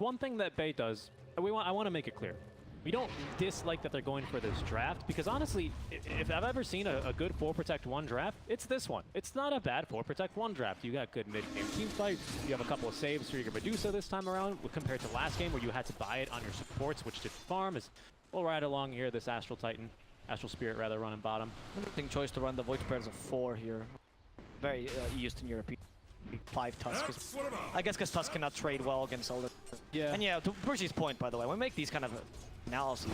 One thing that Bay does, I want to make it clear. We don't dislike that they're going for this draft, because honestly, if I've ever seen a good 4 Protect 1 draft, it's this one. It's not a bad 4 Protect 1 draft. You got good mid-game team fight, you have a couple of saves for your Medusa this time around, compared to last game where you had to buy it on your supports, which did farm. We'll ride along here, this Astral Spirit rather, running bottom. Interesting choice to run the Void Spirit as a 4 here. Very Eastern European. 5 Tusk. I guess because Tusk cannot trade well against all the... Yeah. And yeah, to Brzy's point, by the way, when we make these kind of analyses,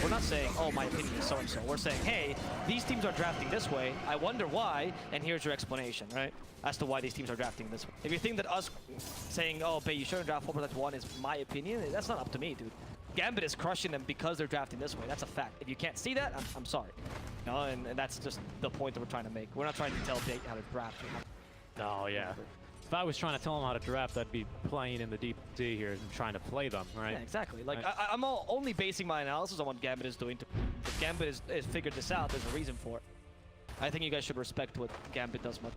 we're not saying, oh, my opinion is so-and-so. We're saying, hey, these teams are drafting this way, I wonder why, and here's your explanation, right? As to why these teams are drafting this way. If you think that us saying, oh, Bay, you shouldn't draft 4 Protect 1 is my opinion, that's not up to me, dude. Gambit is crushing them because they're drafting this way. That's a fact. If you can't see that, I'm sorry. You know, and that's just the point that we're trying to make. We're not trying to tell Bay how to draft. Oh, yeah. If I was trying to tell them how to draft, I'd be playing in the deep D here and trying to play them, right? Yeah, exactly. Like, I'm only basing my analysis on what Gambit is doing. If Gambit has figured this out, there's a reason for it. I think you guys should respect what Gambit does much.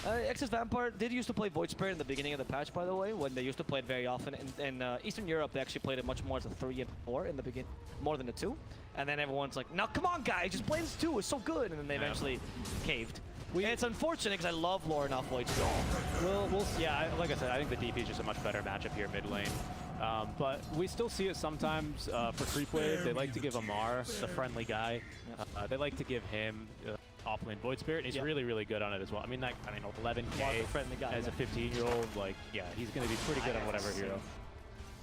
X's Vampire did used to play Void Spirit in the beginning of the patch, by the way, when they used to play it very often. In Eastern Europe, they actually played it much more as a 3 and 4 in the beginning, more than a 2. And then everyone's like, now come on, guys, just play this 2, it's so good. And then they eventually caved. It's unfortunate because I love Lorenof Void Spirit. We'll yeah, like I said, I think the DP is just a much better matchup here mid lane. But we still see it sometimes for creep wave. They like to give Amar, the friendly guy, they like to give him offlane Void Spirit. And he's really, really good on it as well. I mean, 11k friendly guy, as a 15-year-old, like, yeah, he's going to be pretty good on whatever hero.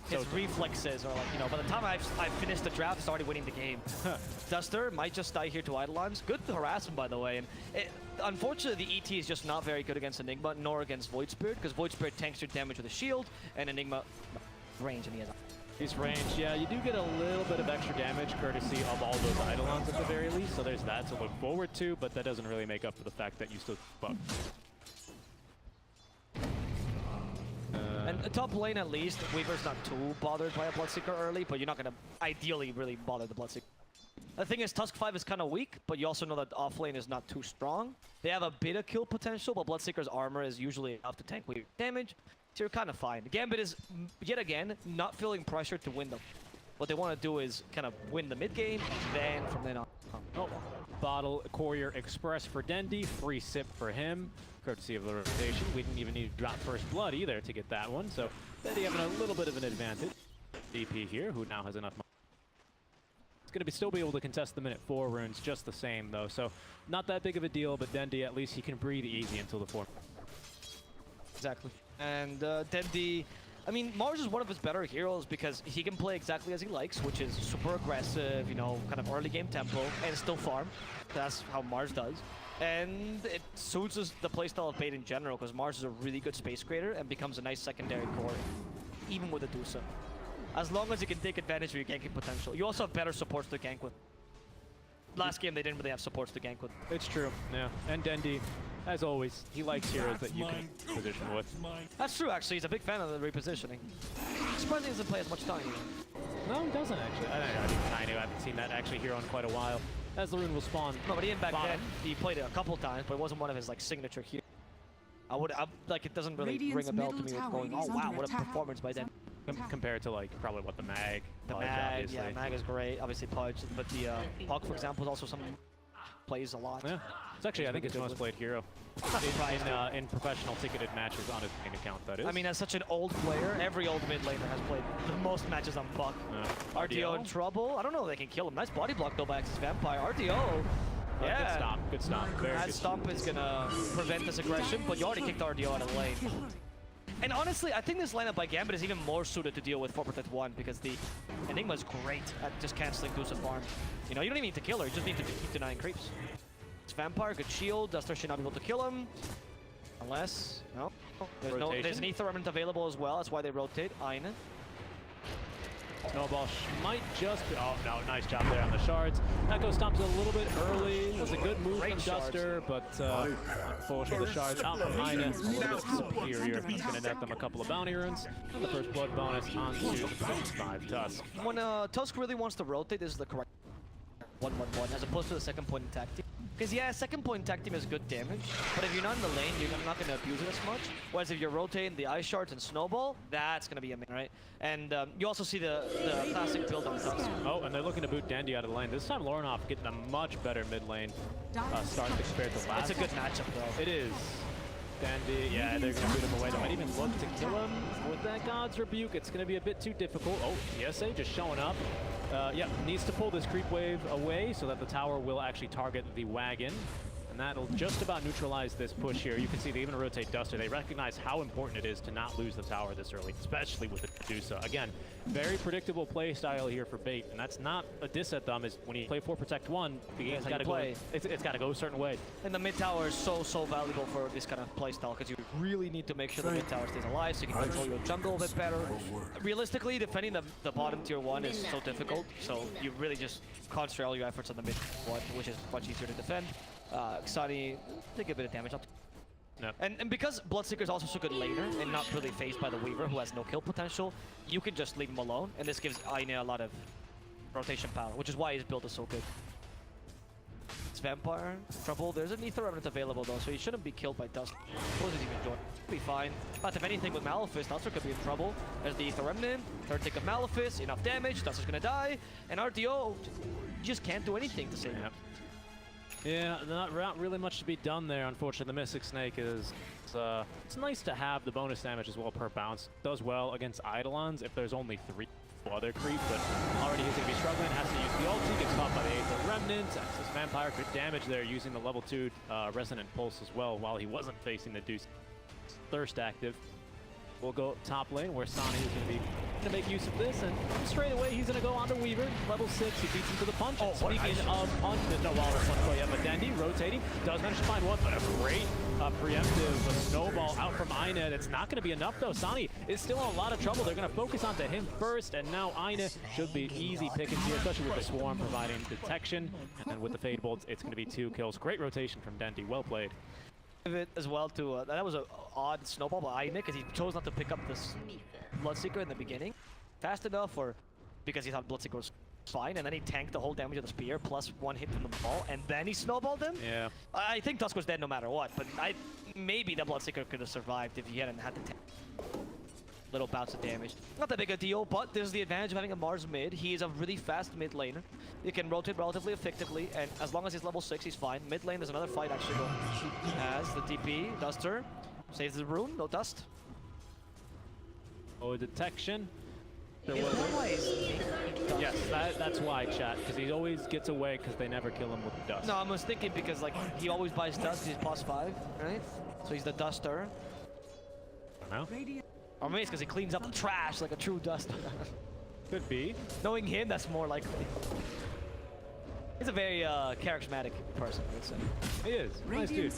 His reflexes are like, you know, by the time I've finished the draft, it's already winning the game. Duster might just die here to Eidolons. Good harassment, by the way. And unfortunately, the ET is just not very good against Enigma, nor against Void Spirit, because Void Spirit tanks your damage with a shield, and Enigma range, and he has He's range, yeah, you do get a little bit of extra damage courtesy of all those Eidolons at the very least, so there's that to look forward to, but that doesn't really make up for the fact that you still fuck. And top lane, at least, Weaver's not too bothered by a Bloodseeker early, but you're not going to ideally really bother the Bloodseeker. The thing is, Tusk 5 is kind of weak, but you also know that off lane is not too strong. They have a bit of kill potential, but Bloodseeker's armor is usually enough to tank Weaver damage, so you're kind of fine. Gambit is, yet again, not feeling pressure to win them. What they want to do is kind of win the mid game, and then from then on. Oh, bottle Courier Express for Dendi, free sip for him, courtesy of the rotation. We didn't even need to drop first blood either to get that one, so Dendi having a little bit of an advantage. DP here, who now has enough money. It's going to still be able to contest the minute 4 runes just the same though, so not that big of a deal, but Dendi, at least he can breathe easy until the 4. Exactly. And Dendi, I mean, Mars is one of his better heroes because he can play exactly as he likes, which is super aggressive, you know, kind of early game tempo, and still farm. That's how Mars does. And it suits the playstyle of Bait in general, because Mars is a really good space creator and becomes a nice secondary core, even with Medusa. As long as you can take advantage of your ganking potential. You also have better supports to gank with. Last game, they didn't really have supports to gank with. It's true, yeah. And Dendi, as always, he likes heroes that you can position with. That's true, actually. He's a big fan of the repositioning. Surprisingly, he doesn't play as much time. No, he doesn't, actually. I haven't seen that actually hero in quite a while. As the rune will spawn. No, but he didn't back then. He played it a couple times, but it wasn't one of his like signature heroes. Like, it doesn't really ring a bell to me with going, oh wow, what a performance by them. Compared to like probably what the Mag. The Pudge, Mag, obviously. yeah, Mag is great. Obviously Pudge, but the Hawk, for example, is also someone who plays a lot. Yeah, it's actually I think it's the most played hero in professional ticketed matches on his main account. That is. I mean, as such an old player, every old mid laner has played the most matches on Buck. RDO in trouble. I don't know if they can kill him. Nice body block though by X's Vampire. RDO. Yeah. Good stomp. Good stomp. Very that good stomp is gonna prevent this aggression, but you already kicked RDO out of the lane. And honestly, I think this lineup by Gambit is even more suited to deal with 4 Protect 1 because the Enigma is great at just canceling Medusa farm. You know, you don't even need to kill her, you just need to keep denying creeps. It's Vampire, good shield, Duster should not be able to kill him. Unless, no. There's an Ether Remnant available as well, that's why they rotate. Eine. Snowball might just be, oh no, nice job there on the shards. Echo stomps a little bit early. It was a good move from Duster, but unfortunately the shards out from eine, a little bit superior. It's going to net them a couple of bounty runes. And the first blood bonus onto 5 Tusk. When Tusk really wants to rotate, this is the correct 1-1-1, as opposed to the second point in tactic. Because yeah, second point tag team is good damage, but if you're not in the lane, you're not going to abuse it as much. Whereas if you're rotating the ice shards and snowball, that's going to be amazing, right? And you also see the classic build on Tusk. Oh, and they're looking to boot Dendi out of the lane. This time Lorenof getting a much better mid lane start compared to last. It's a good matchup though. It is. Dendi, yeah, they're going to boot him away. They might even look to kill him with that God's Rebuke. It's going to be a bit too difficult. Oh, ESA just showing up. Yeah, needs to pull this creep wave away so that the tower will actually target the wagon. And that'll just about neutralize this push here. You can see they even rotate Duster. They recognize how important it is to not lose the tower this early, especially with the Medusa. Again, very predictable play style here for Bait, and that's not a diss at them. Is when you play 4 Protect 1, the game's got to go. It's got to go a certain way. And the mid tower is so valuable for this kind of play style because you really need to make sure the mid tower stays alive so you can control your jungle a bit better. Realistically, defending the bottom tier 1 is so difficult, so you really just concentrate all your efforts on the mid 1, which is much easier to defend. xannii take a bit of damage up. No. And because Bloodseeker is also so good laner and not really phased by the Weaver who has no kill potential, you can just leave him alone, and this gives eine a lot of rotation power, which is why his build is so good. It's Vampire, Trouble. There's an Ether Remnant available though, so he shouldn't be killed by Tusk. Closes even door. Be fine. But if anything with Malefice, Duster could be in trouble. There's the Ether Remnant, third tick of Malefice, enough damage, Duster's gonna die, and RTO just can't do anything to save him. Yeah, not really much to be done there. Unfortunately, the Mystic Snake is... it's nice to have the bonus damage as well per bounce. Does well against Eidolons if there's only 3 other creep, but already he's going to be struggling. Has to use the ulti, gets caught by the Aether Remnant. Access Vampire, good damage there using the level 2 Resonant Pulse as well while he wasn't facing the Deuce. Thirst active. We'll go top lane where xannii is going to make use of this, and straight away he's going to go on to Weaver, level 6. He beats him to the punch. Oh, speaking of punch, there's no Walrus punch quite yet, but Dendi rotating does manage to find one, but a great preemptive snowball out from eine. It's not going to be enough though. xannii is still in a lot of trouble. They're going to focus onto him first, and now eine should be easy pickings here, especially with the swarm providing detection, and with the fade bolts, it's going to be 2 kills. Great rotation from Dendi. Well played. It as well to that was an odd snowball by eine because he chose not to pick up this Bloodseeker in the beginning fast enough, or because he thought Bloodseeker was fine, and then he tanked the whole damage of the spear plus 1 hit from the ball, and then he snowballed him. Yeah, I think Tusk was dead no matter what, but maybe the Bloodseeker could have survived if he hadn't had the little bouts of damage. Not that big a deal, but there's the advantage of having a Mars mid. He is a really fast mid laner. He can rotate relatively effectively, and as long as he's level 6, he's fine. Mid lane, there's another fight actually going. As the TP, Duster saves the rune, no dust. Oh, detection. Yes, that's why, chat, because he always gets away because they never kill him with dust. No, I was thinking because like he always buys dust, he's +5, right? So he's the Duster. No? Or maybe it's because he cleans up the trash like a true Duster. Could be. Knowing him, that's more likely. He's a very charismatic person, I would say. He is. Nice dude.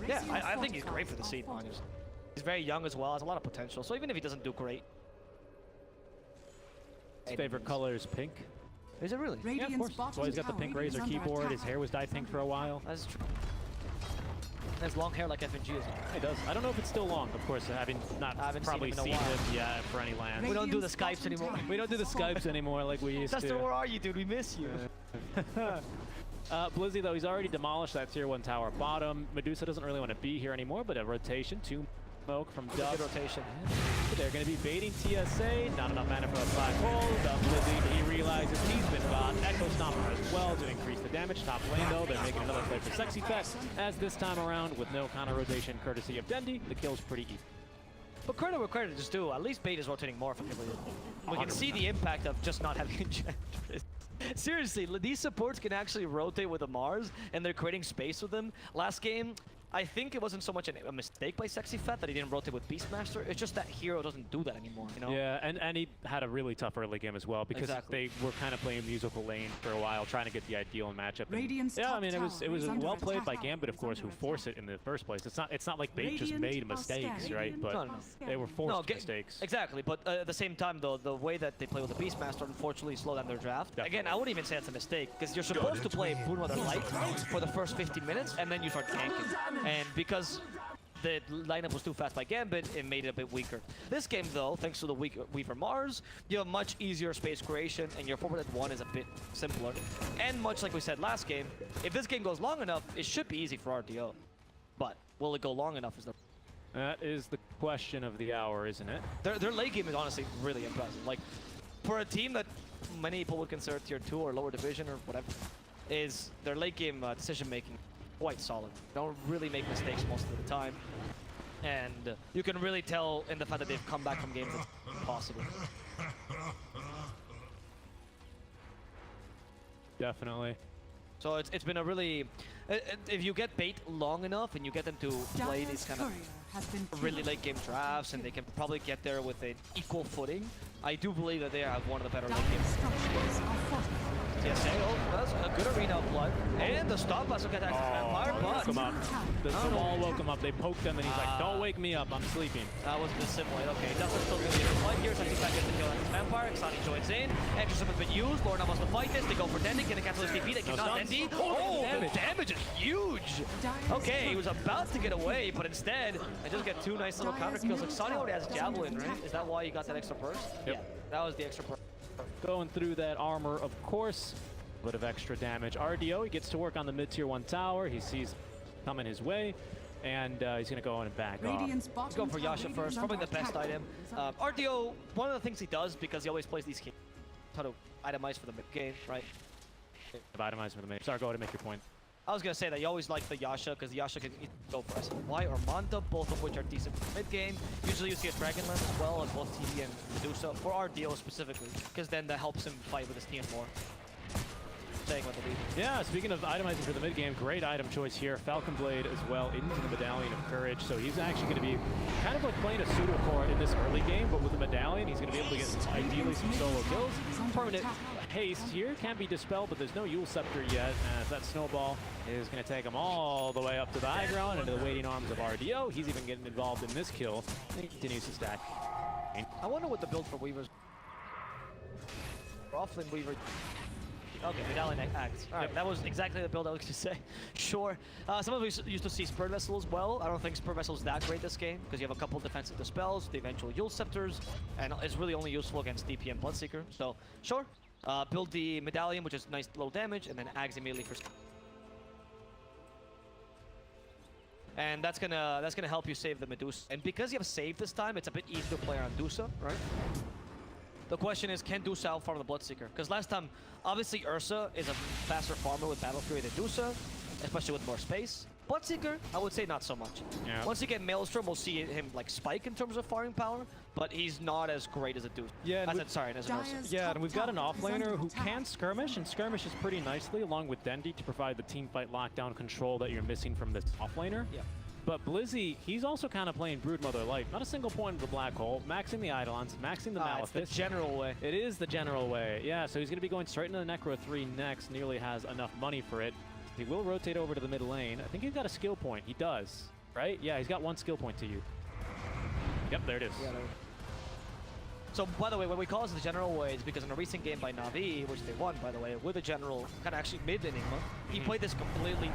Yeah, I think he's great for the scene, honestly. He's very young as well, has a lot of potential. So even if he doesn't do great. His favorite color is pink. Is it really? Yeah, of course. So he's got the pink Razor keyboard. His hair was dyed pink for a while. That's true. He has long hair like FNG as well. He does. I don't know if it's still long, of course, having probably seen him yet for any land. We don't do the Skypes anymore. We don't do the Skypes anymore like we used to. Duster, where are you, dude? We miss you. Blizzy, though, he's already demolished that tier 1 tower bottom. Medusa doesn't really want to be here anymore, but a rotation, 2 smoke from Dusk. Good rotation. They're going to be baiting TSA. Not enough mana for a black hole. Blizzy, he realizes he's been got. Echo Stomper as well to increase the damage. Top lane, though, they're making another play for Sexyfat, as this time around, with no counter rotation courtesy of Dendi, the kill's pretty easy. But credit where credit is due. At least Bait is rotating more effectively. We can see the impact of just not having Enchantress. Seriously, these supports can actually rotate with the Mars, and they're creating space with them. Last game, I think it wasn't so much a mistake by Sexyfat that he didn't rotate with Beastmaster. It's just that hero doesn't do that anymore, you know? Yeah, and he had a really tough early game as well because they were kind of playing musical lane for a while, trying to get the ideal matchup. Yeah, I mean, it was well played by Gambit, of course, who forced it in the first place. It's not like Bait just made mistakes, right? But they were forced mistakes. Exactly, but at the same time, though, the way that they play with the Beastmaster unfortunately slowed down their draft. Definitely. Again, I wouldn't even say it's a mistake because you're supposed to play Boon with a light for the first 15 minutes, and then you start tanking. And because the lineup was too fast by Gambit, it made it a bit weaker. This game, though, thanks to the Weaver Mars, you have much easier space creation, and your 4-1 is a bit simpler. And much like we said last game, if this game goes long enough, it should be easy for RDO. But will it go long enough is the... That is the question of the hour, isn't it? Their late game is honestly really impressive. Like, for a team that many people would consider tier 2 or lower division or whatever, is their late game decision making quite solid. Don't really make mistakes most of the time. And you can really tell in the fact that they've come back from games that's impossible. Definitely. So it's been a really... If you get bait long enough and you get them to play these kind of really late game drafts and they can probably get there with an equal footing, I do believe that they have one of the better late games. Yes, oh, that's a good arena of blood. And the stop us will get access to Vampire, but... Woke him up. The wall woke him up. They poked him and he's like, don't wake me up, I'm sleeping. That was a bit simulated. Okay, that was still going to be a fight here. Sexyfat gets the kill on his Vampire. xannii joins in. Extra has been used. Lorenof wants to fight this. They go for Dendi. Can they cancel his TP? They cannot. Dendi. Oh, the damage is huge. Okay, he was about to get away, but instead, I just get two nice little counter kills. Like, xannii already has Javelin, right? Is that why he got that extra burst? Yep. Yeah, that was the extra burst. Going through that armor, of course. A bit of extra damage. RDO, he gets to work on the mid-tier 1 tower. He sees coming his way, and he's going to go in and back off. He's going for Yasha first, probably the best item. RDO, one of the things he does, because he always plays these games, how to itemize for the mid-game, right? Itemize for the mid. Sorry, go ahead and make your point. I was going to say that you always like the Yasha, because the Yasha can go for SNY or Manta, both of which are decent for mid-game. Usually you see a Dragon Lance as well, as both TD and Medusa, for RDO specifically, because then that helps him fight with his team more. What the lead. Yeah, speaking of itemizing for the mid game, great item choice here. Falcon Blade as well into the Medallion of Courage. So he's actually going to be kind of like playing a pseudo core in this early game, but with the Medallion, he's going to be able to get ideally some solo kills. Permanent haste here can't be dispelled, but there's no Yule Scepter yet, as that snowball is going to take him all the way up to the high ground into the waiting arms of RDO. He's even getting involved in this kill. He continues to stack. I wonder what the build for Weaver's. Offlane Weaver. Okay, Medallion Axe. Alright, that was exactly the build I was going to say. Sure. Some of us used to see Spur Vessel as well. I don't think Spur Vessel is that great this game, because you have a couple defensive dispels, the eventual Yule Scepters, and it's really only useful against DP and Bloodseeker. So, sure. Build the Medallion, which is nice low damage, and then Axe immediately for... And that's gonna help you save the Medusa. And because you have saved this time, it's a bit easier to play on Dusa, right? The question is, can Dusa outfarm the Bloodseeker? Because last time, obviously Ursa is a faster farmer with Battle Fury than Dusa, especially with more space. Bloodseeker, I would say not so much. Yeah. Once you get Maelstrom, we'll see him like spike in terms of farming power, but he's not as great as a Dusa. Yeah, as an Ursa. Yeah, and we've got an offlaner who can skirmish, and skirmishes pretty nicely along with Dendi to provide the team fight lockdown control that you're missing from this offlaner. Yeah. But Blizzy, he's also kind of playing Broodmother Light. Not a single point in the Black Hole, maxing the Eidolons, maxing the Malefice. It's the general way. It is the general way, yeah. So he's going to be going straight into the Necro 3 next. Nearly has enough money for it. He will rotate over to the mid lane. I think he's got a skill point. He does, right? Yeah, he's got one skill point to you. Yep, there it is. Yeah, so, by the way, when we call this the general way, it's because in a recent game by Na'Vi, which they won, by the way, with a general, kind of actually mid-Enigma, he played this completely,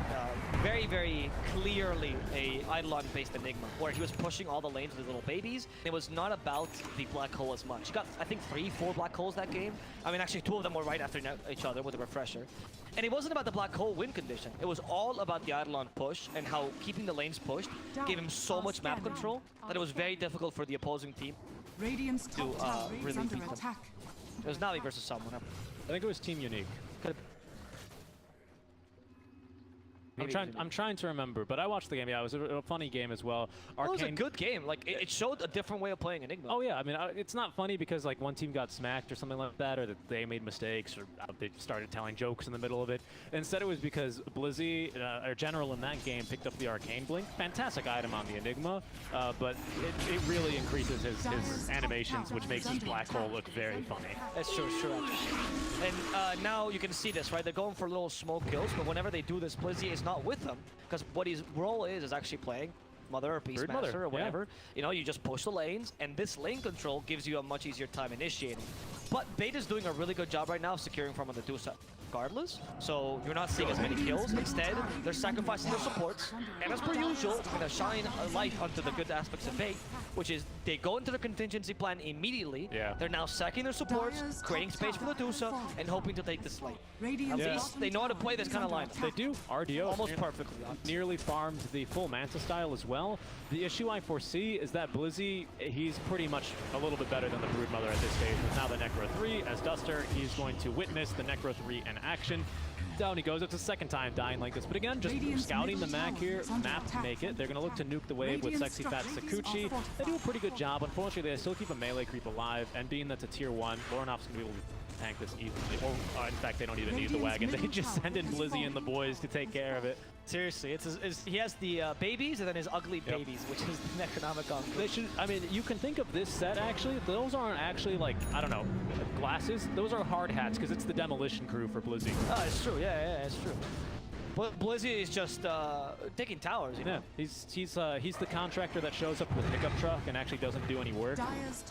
very, very clearly a Eidolon-based Enigma, where he was pushing all the lanes with his little babies. It was not about the black hole as much. He got, I think, 3-4 black holes that game. I mean, actually, 2 of them were right after each other with a refresher. And it wasn't about the black hole win condition. It was all about the Eidolon push and how keeping the lanes pushed gave him so much map control that it was very difficult for the opposing team Radiant's to top tower is really under beat them. attack. It was Na'Vi versus someone. I think it was Team Unique. I'm trying to remember, but I watched the game. Yeah, it was a funny game as well. It was a good game. Like it showed a different way of playing Enigma. Oh yeah, I mean it's not funny because like one team got smacked or something like that, or that they made mistakes, or they started telling jokes in the middle of it. Instead, it was because Blizzy, our general in that game, picked up the Arcane Blink. Fantastic item on the Enigma, but it really increases his animations, which makes his black hole look very funny. That's true, actually. And now you can see this, right? They're going for little smoke kills, but whenever they do this, Blizzy is not with them, because what his role is actually playing Mother or Beastmaster or whatever. Yeah. You know, you just push the lanes, and this lane control gives you a much easier time initiating. But Beta is doing a really good job right now of securing from on the Medusa. regardless, so you're not seeing as many kills. Instead, they're sacrificing their supports, and as per usual, they're going to shine a light onto the good aspects of Fate, which is they go into the contingency plan immediately. Yeah. They're now sacking their supports, creating space for Medusa, and hoping to take this lane. At least they know how to play this kind of lineup. They do. RDO Almost perfectly. nearly farmed the full Manta style as well. The issue I foresee is that Blizzy, he's pretty much a little bit better than the Broodmother at this stage. With now the Necro 3 as Duster, he's going to witness the Necro 3 in action. Down he goes. It's the second time dying like this. But again, just scouting the map here, map to make it. They're going to look to nuke the wave with Sexyfat Sakuchi. They do a pretty good job. Unfortunately, they still keep a melee creep alive. And being that's a tier 1, Lorenof's going to be able to tank this easily. Or in fact, they don't even need the wagon. They just send in Blizzy and the boys to take care of it. Seriously, he has the babies and then his ugly babies, which is the Necronomicon. They should, I mean, you can think of this set actually, those aren't actually like, I don't know, glasses. Those are hard hats because it's the demolition crew for Blizzy. Oh, it's true. Yeah, it's true. But Blizzy is just taking towers. You know? Yeah, he's the contractor that shows up with a pickup truck and actually doesn't do any work.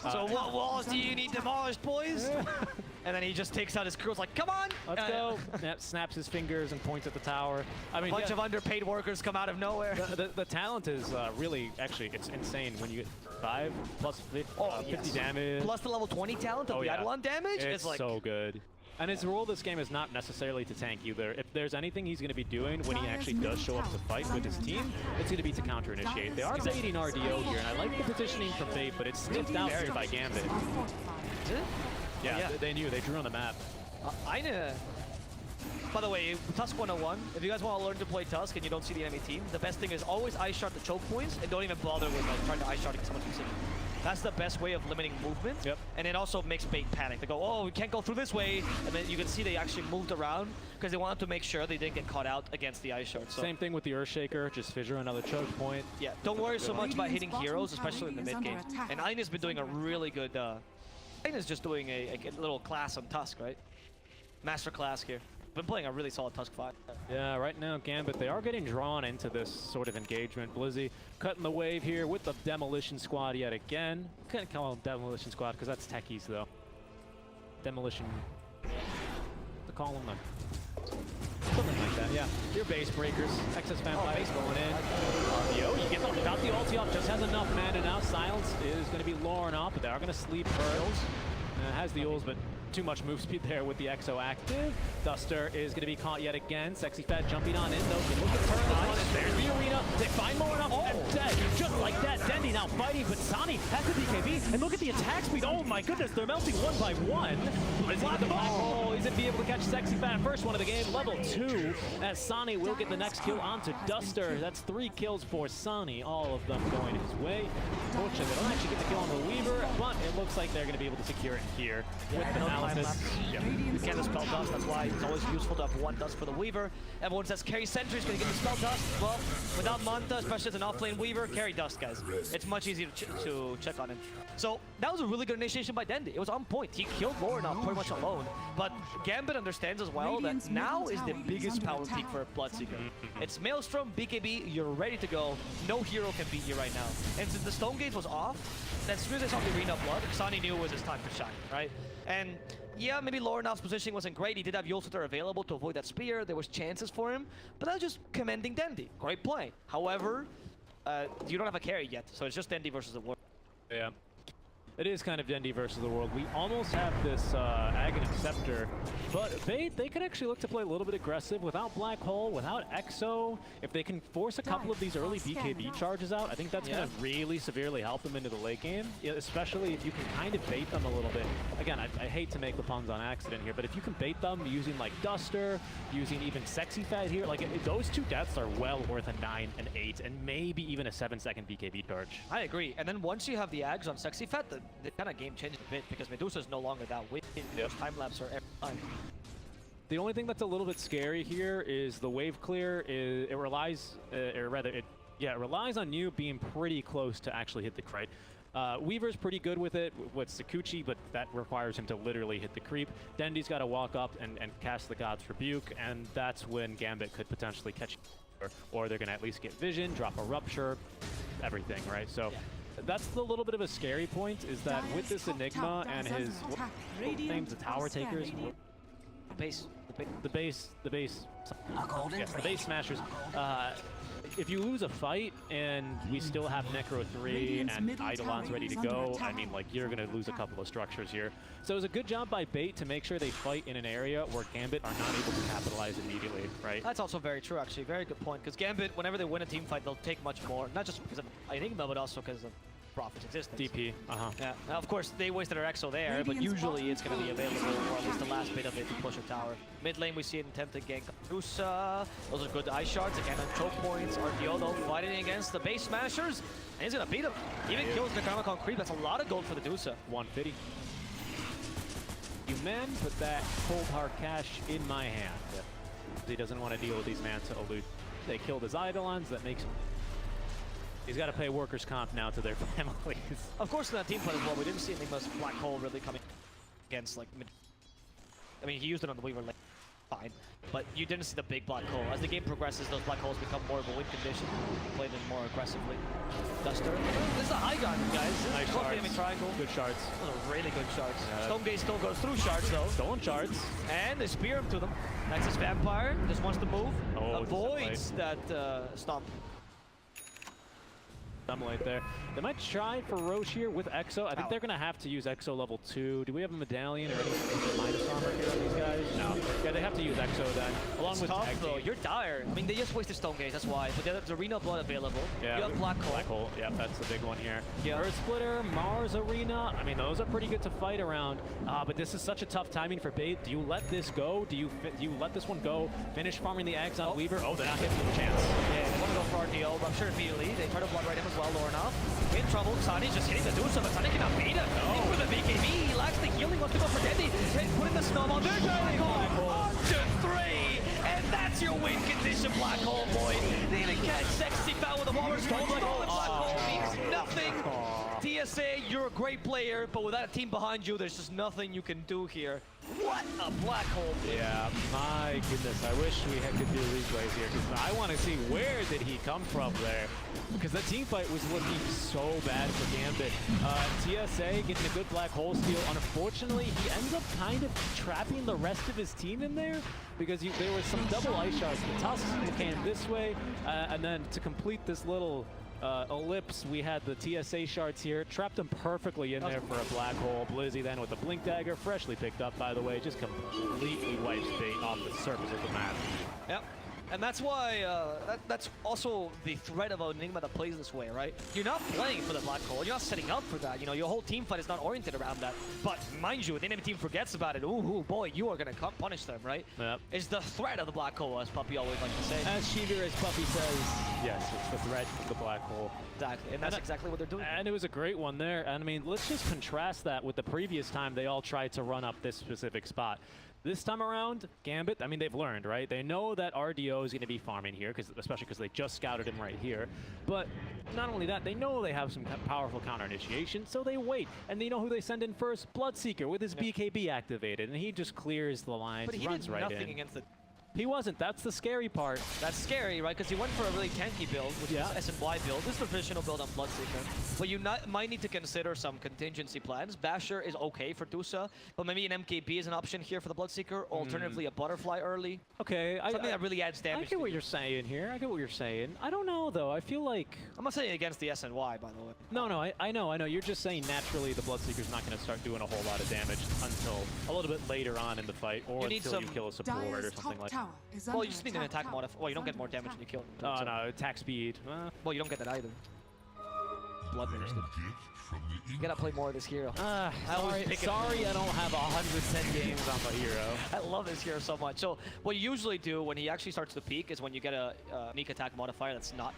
So what walls do you need demolished, boys? And then he just takes out his crew. It's like, come on, let's go. Snaps his fingers and points at the tower. I mean, a bunch of underpaid workers come out of nowhere. The talent is really, actually, it's insane when you get 5 plus 50 damage. Plus the level 20 talent of the Eidolon damage. It's like so good. And his role this game is not necessarily to tank either. If there's anything he's going to be doing when he actually does show up to fight with his team, it's going to be to counter-initiate. They are baiting RDO here, and I like the positioning from Fate, but it's sniffed out here by Gambit. Is it? Yeah, they knew. They drew on the map. Eine. By the way, Tusk 101, if you guys want to learn to play Tusk and you don't see the enemy team, the best thing is always ice shot the choke points and don't even bother with trying to ice shot someone specific. That's the best way of limiting movement. Yep. And it also makes Fate panic. They go, oh, we can't go through this way. And then you can see they actually moved around because they wanted to make sure they didn't get caught out against the ice shard. So. Same thing with the Earthshaker, just fissure another choke point. Yeah, don't worry so much about hitting heroes, especially in the mid game. And Eine's been doing a really good, Eine's just doing a little class on Tusk, right? Master class here. Been playing a really solid Tusk 5. Yeah, right now Gambit, they are getting drawn into this sort of engagement. Blizzy cutting the wave here with the Demolition Squad yet again. Couldn't call them Demolition Squad because that's techies though. Demolition, to call them something like that, yeah. Your base breakers, excess fan base going in. RDO, you get them without the ulti off, just has enough mana now. Silence is going to be Lorenof, but they are going to sleep Pearls. Has the ults, but too much move speed there with the Exo active. Duster is going to be caught yet again. Sexyfat jumping on in though. Look at Pearl. There's the arena. They find Lorenof and dead. Just like that. Dendi now fighting, but xannii has the BKB. And look at the attack speed. Oh my goodness, they're melting one by one. Oh, he's going to be able to catch Sexyfat. First one of the game, level 2. As xannii will get the next kill onto Duster. That's 3 kills for xannii. All of them going his way. Fortunately, they don't actually get the kill on the Weaver, but it looks like they're going to be able to secure it here with the analysis. You can't spell dust, that's why it's always useful to have 1 dust for the Weaver. Everyone says carry sentry is going to get the spell dust. Well, without Manta, especially as an off-lane Weaver, carry dust, guys. It's much easier to check on him. So that was a really good initiation by Dendi. It was on point. He killed Lorenof pretty much alone. But Gambit understands as well that now is the biggest power peak for Bloodseeker. It's Maelstrom, BKB, you're ready to go. No hero can beat you right now. And since the Stone Gate was off, that's really off the Arena of Blood. xannii knew it was his time to shine, right? And yeah, maybe Lorenof's positioning wasn't great. He did have Yolsutter available to avoid that spear. There was chances for him, but that was just commending Dendi. Great play. However, you don't have a carry yet, so it's just Dendi versus the world. Yeah. It is kind of Dendi versus the world. We almost have this Aghanim Scepter, but they could actually look to play a little bit aggressive without Black Hole, without Exo. If they can force a couple of these early BKB charges out, I think that's going to really severely help them into the late game, especially if you can kind of bait them a little bit. Again, I hate to make the puns on accident here, but if you can bait them using like Duster, using even Sexyfat here, like those 2 deaths are well worth a 9, an 8, and maybe even a 7-second BKB charge. I agree. And then once you have the Ags on Sexyfat, the kind of game changes a bit because Medusa is no longer that weak. Those time lapse are every time. The only thing that's a little bit scary here is the wave clear. It relies, or rather, it relies on you being pretty close to actually hit the crit. Weaver's pretty good with it with Sakuchi, but that requires him to literally hit the creep. Dendi's got to walk up and cast the God's Rebuke, and that's when Gambit could potentially catch you. Or they're going to at least get vision, drop a rupture, everything, right? So. Yeah. That's the little bit of a scary point, is that with this Enigma and his name's the Tower Takers, Base. The base. Yes, the base smashers. If you lose a fight and we still have Necro 3 and Eidolons ready to go, I mean, like, you're going to lose a couple of structures here. So it was a good job by Bait to make sure they fight in an area where Gambit are not able to capitalize immediately, right? That's also very true, actually. Very good point. Because Gambit, whenever they win a team fight, they'll take much more. Not just because of Enigma, but also because of Prophet's existence. DP, Yeah. Now, of course, they wasted their Exo there, but usually it's going to be available, or at least the last bit of it to push a tower. Mid lane, we see an attempted gank. Medusa, those are good ice shards. Again, on choke points. RDO, though, fighting against the base smashers. And he's going to beat him. Even kills Necronomicon creep. That's a lot of gold for the Medusa. 150. You man, put that cold hard cash in my hand. He doesn't want to deal with these Manta Elude. They killed his Eidolons. That makes him... He's got to pay workers' comp now to their families. Of course, in that team fight as well, we didn't see Enigma's black hole really coming against, like, mid. I mean, he used it on the Weaver lane, fine. But you didn't see the big black hole. As the game progresses, those black holes become more of a win condition. Play them more aggressively. Duster. This is a high gun, guys. Nice shards. Triangle. Good shards. Those are really good shards. Stone Gate still goes through shards, though. Stolen shards. And they spear him to them. Nexus Vampire just wants to move. Oh, avoids that stomp. Late there. They might try for Roche here with Exo. I think they're going to have to use Exo level 2. Do we have a medallion or any minus armor here on these guys? No. Yeah, they have to use Exo then. Along with tough, though. You're dire. I mean, they just wasted Stone Gate, that's why. But there's Arena Blood available. Yeah, you have Black Hole. Black Hole, yeah, that's the big one here. Yeah. Earth Splitter, Mars Arena. I mean, those are pretty good to fight around. But this is such a tough timing for Bait. Do you let this go? Do you let this one go? Finish farming the Ags on Weaver? Oh, they're not hitting the chance. Yeah, they want to go for RDO, but I'm sure immediately. They try to blood right him as well, Lorenof. In trouble, xannii just hitting the Medusa, but xannii cannot beat him. No. For the BKB, he lacks the healing, wants to go for Dendi. Putting the snowball, they're going on to 3, and that's your win condition, Black Hole boy. They even catch Sexyfat with a Walrus Gold, like all the Black Hole means nothing. TSA, you're a great player, but without a team behind you, there's just nothing you can do here. What a Black Hole. Yeah, my goodness. I wish we could do replays here, because I want to see where did he come from there. Because that team fight was looking so bad for Gambit. TSA getting a good Black Hole steal. Unfortunately, he ends up kind of trapping the rest of his team in there, because there was some double ice shards. The Tusk came this way, and then to complete this little ellipse, we had the TSA shards here. Trapped them perfectly in there for a Black Hole. Blizzy then with the Blink Dagger, freshly picked up, by the way, just completely wipes Bait off the surface of the map. Yep. And that's why, that's also the threat of an Enigma that plays this way, right? You're not playing for the Black Hole, you're not setting up for that. You know, your whole team fight is not oriented around that. But mind you, if the enemy team forgets about it, ooh, boy, you are going to punish them, right? Yep. It's the threat of the Black Hole, as Puppy always likes to say. As Sheever, as Puppy says, yes, it's the threat of the Black Hole. Exactly, and that's exactly what they're doing. And it was a great one there. And I mean, let's just contrast that with the previous time they all tried to run up this specific spot. This time around, Gambit, I mean, they've learned, right? They know that RDO is going to be farming here, especially because they just scouted him right here. But not only that, they know they have some powerful counter initiation, so they wait. And they know who they send in first? Bloodseeker with his BKB activated, and he just clears the lines, runs right in. But he did nothing against the... He wasn't. That's the scary part. That's scary, right? Because he went for a really tanky build, which is S&Y build. This is the traditional build on Bloodseeker. But you might need to consider some contingency plans. Basher is okay for Dusa, but maybe an MKB is an option here for the Bloodseeker. Alternatively, a Butterfly early. Okay. Something that really adds damage. I get what you're saying here. I get what you're saying. I don't know, though. I feel like... I'm not saying against the S&Y, by the way. No, I know. You're just saying naturally the Bloodseeker's not going to start doing a whole lot of damage until a little bit later on in the fight, or until you kill a support or something like that. Well, you just need an attack modifier. Well, you don't get more damage when you kill him. Oh, no, attack speed. Well, you don't get that either. Blood minister. You gotta play more of this hero. Sorry, I don't have 110 games on my hero. I love this hero so much. So, what you usually do when he actually starts to peak is when you get a unique attack modifier that's not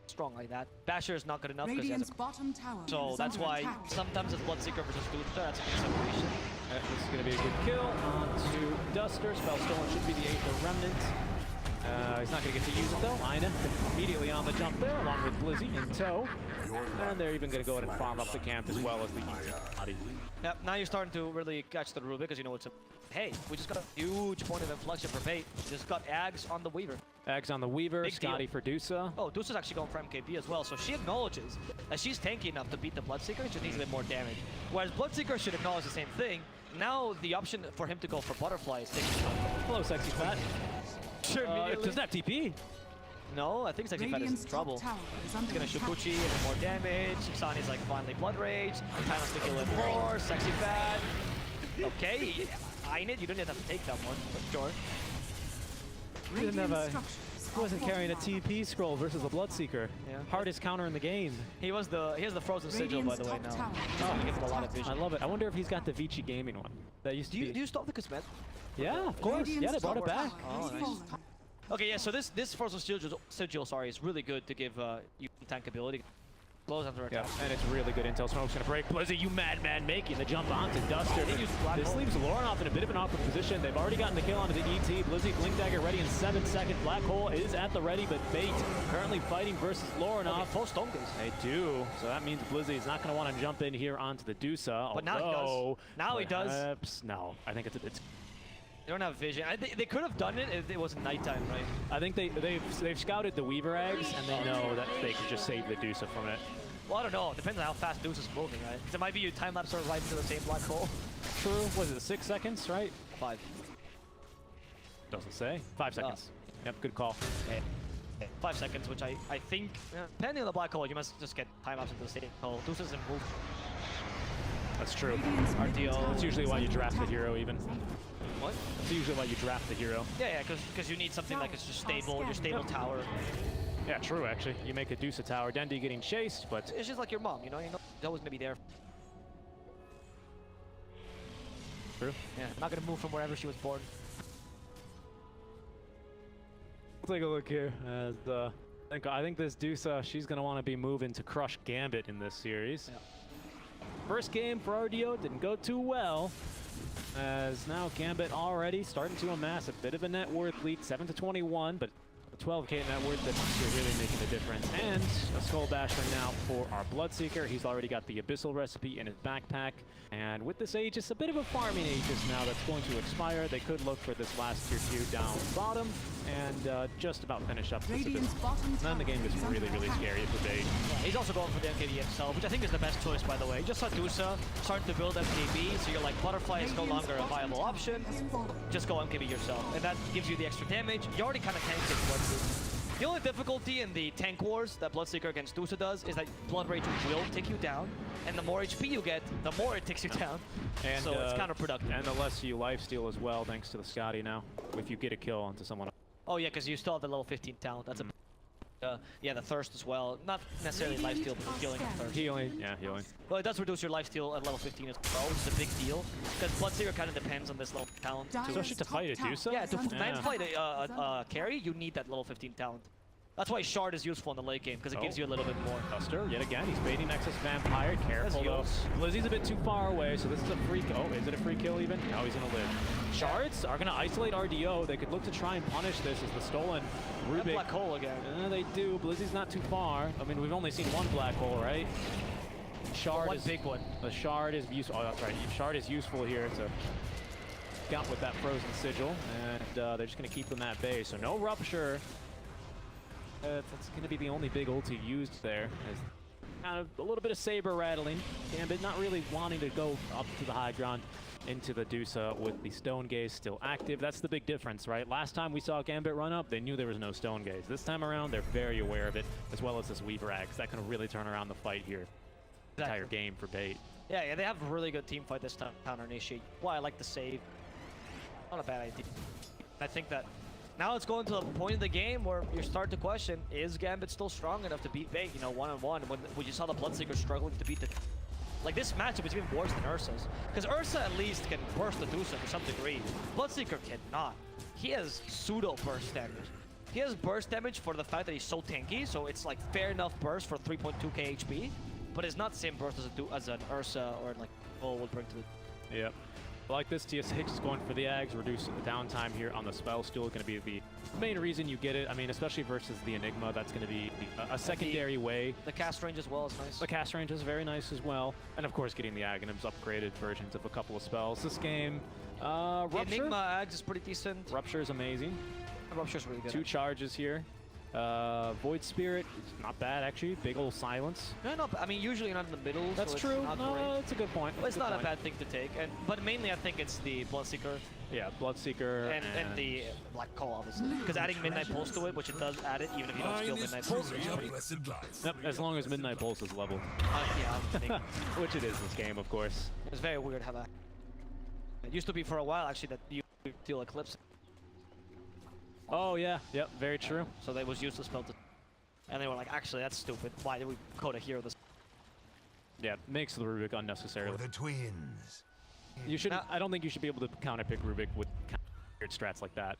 strong like that. Basher is not good enough because he has a... So that's why sometimes it's Bloodseeker versus Dusta, that's a consideration. This is going to be a good kill. On to Duster. Spell Stolen should be the 8th Remnant. He's not going to get to use it though. Eine immediately on the jump there, along with Blizzy in tow. And they're even going to go ahead and farm up the camp as well as the body. Yep, now you're starting to really catch the Rubick because you know it's a... Hey, we just got a huge point of inflection for Bait. Just got Ags on the Weaver. Ags on the Weaver, Scotty for Dusa. Oh, Dusa's actually going for MKB as well, so she acknowledges that she's tanky enough to beat the Bloodseeker, she just needs a bit more damage. Whereas Bloodseeker should acknowledge the same thing, now the option for him to go for butterfly is taking time. Hello, Sexyfat. Sure, Doesn't have TP. No, I think Sexyfat is in trouble. He's gonna Shukuchi and more damage. xannii's like finally Blood Rage. Time to kill him more. Sexyfat. Okay, eine, you didn't have to take that one, but sure. He didn't have a. He wasn't carrying a TP scroll versus a Bloodseeker. Yeah. Hardest counter in the game. He has the frozen sigil, by the way, now. Oh, give him a lot of vision. I love it. I wonder if he's got the Vici Gaming one. That used to be. Do you stop the cosmetic? Yeah, of course. Yeah, they brought it back. Oh, nice. Okay, yeah, so this frozen sigil, sorry, is really good to give you tank ability. Blows under attack. Yeah, and it's really good intel. Smoke's gonna break. Blizzy, you madman, making the jump onto Duster. This leaves Lorenof in a bit of an awkward position. They've already gotten the kill onto the ET. Blizzy, Blink Dagger ready in 7 seconds. Black Hole is at the ready, but Bait currently fighting versus Lorenof. Full Stonkas. They do. So that means Blizzy is not going to want to jump in here onto the Dusa. But now he does. Now he does. No, I think it's they don't have vision. They could have done it if it was nighttime, right? I think they've scouted the Weaver eggs, and they know that they could just save the Dusa from it. Well, I don't know. It depends on how fast Deuce is moving, right? It might be you time-lapse her right into the same black hole. True. Was it 6 seconds, right? 5. Doesn't say. 5 seconds. Yep, good call. 5 seconds, which I think, depending on the black hole, you must just get time-lapse into the same hole. Deuce doesn't move. That's true. RTO. That's usually why you draft the hero, even. What? That's usually why you draft the hero. Yeah, because you need something like it's just stable, your stable tower. Yeah, true, actually. You make a Deuce tower. Dendi getting chased, but... It's just like your mom, you know? She's always going to be there. True. Yeah, not going to move from wherever she was born. Let's take a look here. As, I think this Deuce, she's going to want to be moving to crush Gambit in this series. Yeah. First game for RDO didn't go too well, as now Gambit already starting to amass a bit of a net worth lead, 7-21, but 12k net worth that's really making a difference. And a Skull Basher now for our Bloodseeker. He's already got the Abyssal recipe in his backpack. And with this Aegis, a bit of a farming Aegis now that's going to expire. They could look for this last tier 2 down bottom and just about finish up this Abyssal. Then the game is really, really scary for Bait. Yeah, he's also going for the MKB himself, which I think is the best choice, by the way. You just saw Dusa starting to build MKB, so you're like, Butterfly is no longer a viable option. Just go MKB yourself, and that gives you the extra damage. You already kind of tanked it. The only difficulty in the tank wars that Bloodseeker against Dusa does is that Blood Rage will take you down, and the more HP you get, the more it takes you down. And so it's counterproductive. And the less you lifesteal as well, thanks to the Scotty now, if you get a kill onto someone else. Oh yeah, because you still have the level 15 talent. That's a yeah, the thirst as well. Not necessarily lifesteal, but healing and thirst. Healing, yeah, healing. Well, it does reduce your lifesteal at level 15 as well, which is a big deal. Because Bloodseeker kind of depends on this level talent. Especially to fight a Dusa? Yeah, to fight a carry, you need that level 15 talent. That's why Shard is useful in the late game, because it gives you a little bit more. Duster, yet again, he's baiting Nexus Vampire. Careful though. Blizzy's a bit too far away, so this is a free kill. Oh, is it a free kill even? No, he's gonna live. Shards are gonna isolate RDO. They could look to try and punish this as the stolen Rubick. Black hole again. They do. Blizzy's not too far. I mean, we've only seen one black hole, right? Shard is big one. The Shard is useful. Oh, that's right. Shard is useful here to scout with that frozen sigil, and they're just gonna keep them at bay. So no rupture. That's going to be the only big ulti used there. As kind of a little bit of saber rattling. Gambit not really wanting to go up to the high ground into the Dusa with the Stone Gaze still active. That's the big difference, right? Last time we saw Gambit run up, they knew there was no Stone Gaze. This time around, they're very aware of it, as well as this Weaver Axe. That can really turn around the fight here. Exactly. Entire game for Bait. Yeah, they have a really good team fight this time, counter initiate. Why I like the save. Not a bad idea. I think that now it's going to a point in the game where you start to question, is Gambit still strong enough to beat Bait, you know, one-on-one, when you saw the Bloodseeker struggling to beat the... Like, this matchup is even worse than Ursa's. Because Ursa at least can burst the Medusa to some degree. Bloodseeker cannot. He has pseudo-burst damage. He has burst damage for the fact that he's so tanky, so it's like fair enough burst for 3.2k HP, but it's not the same burst as an Ursa or like Bull would bring to the... Yep. Like this, TSH is going for the Ags, reducing the downtime here on the spell. Still going to be the main reason you get it. I mean, especially versus the Enigma, that's going to be a secondary way. The cast range as well is nice. The cast range is very nice as well. And of course, getting the Aghanims upgraded versions of a couple of spells. This game, Rupture. The Enigma Ags is pretty decent. Rupture is amazing. Rupture's really good. 2 charges here. Void Spirit, not bad actually. Big old silence. No, no, I mean, usually you're not in the middle. That's so true. It's not No, great. that's a good point. But it's Good not point. a bad thing to take. But mainly I think it's the Bloodseeker Yeah, Bloodseeker and the Black Call, obviously. Because adding Midnight Pulse to it, which it does add it, even if you don't steal Midnight Pulse. Yep, as long as Midnight Pulse is level. Yeah, I think Which it is this game, of course. it's very weird how that. It used to be for a while, actually, that you deal Eclipse. Oh yeah, yep, very true. So that was useless spell to. And they were like, actually, that's stupid. Why did we code a hero this? Yeah, makes the Rubick unnecessarily. For the twins. You should. I don't think you should be able to counterpick Rubick with weird strats like that.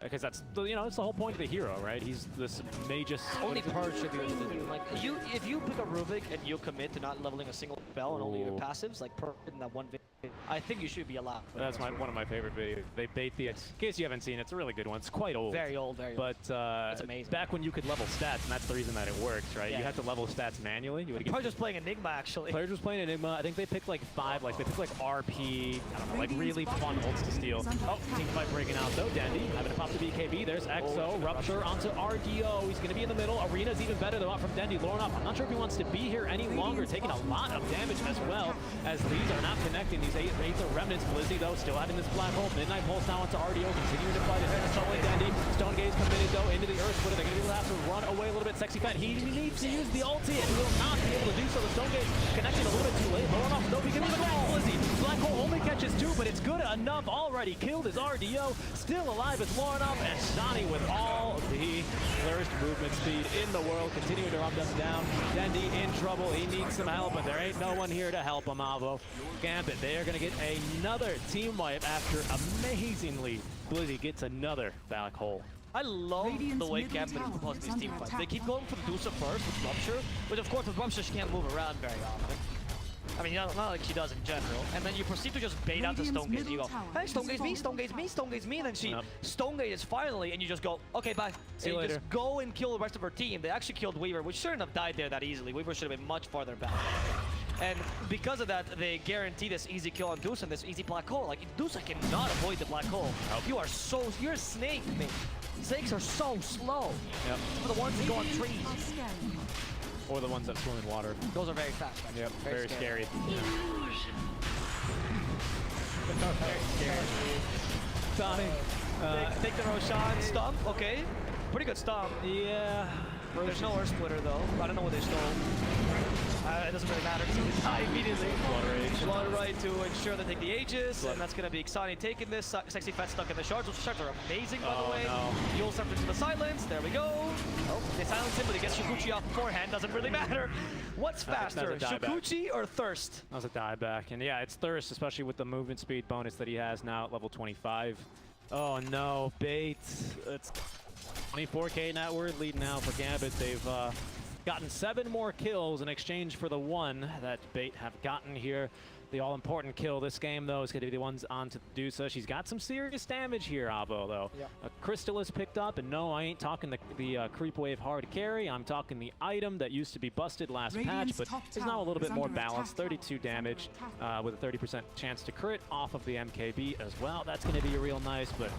Because that's, you know, it's the whole point of the hero, right? He's this magus. Only Purge should be able to do. Like, if you pick a Rubick and you commit to not leveling a single spell and only your Ooh. passives, like Purge in that one video, I think you should be allowed. That's one of my favorite videos. They bait the. In case you haven't seen it, it's a really good one. It's quite old. Very old, very old. But It's amazing. back when you could level stats, and that's the reason that it works, right? Yeah. You had to level stats manually. You would Purge was playing Enigma, actually. Players was playing Enigma. I think they picked like 5, like they picked like RP, I don't know, like really fun ults to steal. Oh, team fight breaking out though. Dendi having to pop the BKB. There's EXO, Rupture onto RDO. He's gonna be in the middle. Arena's even better though, out from Dendi. Lorenof, I'm not sure if he wants to be here any longer, taking a lot of damage as well, as these are not connecting. These eighth are remnants. Blizzy though, still having this black hole. Midnight Pulse now onto RDO, continuing to fight his head. Solely Dendi. Stone Gaze committed though into the Earth Splitter. They're gonna be able to have to run away a little bit. Sexyfat, he needs to use the ulti and will not be able to do so. The Stone Gaze connecting a little bit too late. Lorenof though, he can even go. Blizzy, black hole only catches 2, but it's good enough. Already killed his RDO. Still alive is Lorenof, and xannii with all the worst movement speed in the world, continuing to run them down. Dendi in trouble. He needs some help, but there ain't no one here to help him, Avo. Gambit, they are going to get another team wipe after amazingly Blizzy gets another black hole. I love the way Gambit is proposing these team fights. They keep going for Medusa first with Rupture, which of course with Rupture she can't move around very often. I mean, not like she does in general. And then you proceed to just bait out the Stone Gaze. You go, hey, Stone Gaze me, Stone Gaze me, Stone Gaze me. And then she Stone Gaze finally, and you just go, okay, bye. See and you you later. just go and kill the rest of her team. They actually killed Weaver, which shouldn't have died there that easily. Weaver should have been much farther back. And because of that, they guarantee this easy kill on Medusa and this easy black hole. Like, Medusa cannot avoid the black hole. You are so, you're a snake, man. Snakes are so slow. Yep. For the ones that go on trees. Or the ones that swim in water. Those are very fast. Actually. Yep, very scary. Very scary. Donnie, Take the Roshan stomp. Okay. Pretty good stomp. yeah. There's no Earth Splitter though. I don't know what they stole. It doesn't really matter because they die immediately. Blood right to ensure they take the Aegis, and that's going to be xannii taking this. Sexyfat stuck in the shards, which shards are amazing by the way. No. You'll step into the silence. There we go. Oh, they silence him, but he gets Shukuchi off beforehand. Doesn't really matter. What's faster, That's a dieback. Shukuchi or Thirst? That was a dieback. And yeah, it's Thirst, especially with the movement speed bonus that he has now at level 25. Oh no, bait. It's 24k net worth lead now for Gambit. They've gotten 7 more kills in exchange for the 1 that Bait have gotten here. The all-important kill this game, though, is going to be the ones onto Medusa. She's got some serious damage here, Avo, though. Yep. A Crystal is picked up, and no, I ain't talking the Creep Wave hard carry. I'm talking the item that used to be busted last patch, but is now a little bit more balanced. 32 damage with a 30% chance to crit off of the MKB as well. That's going to be real nice, but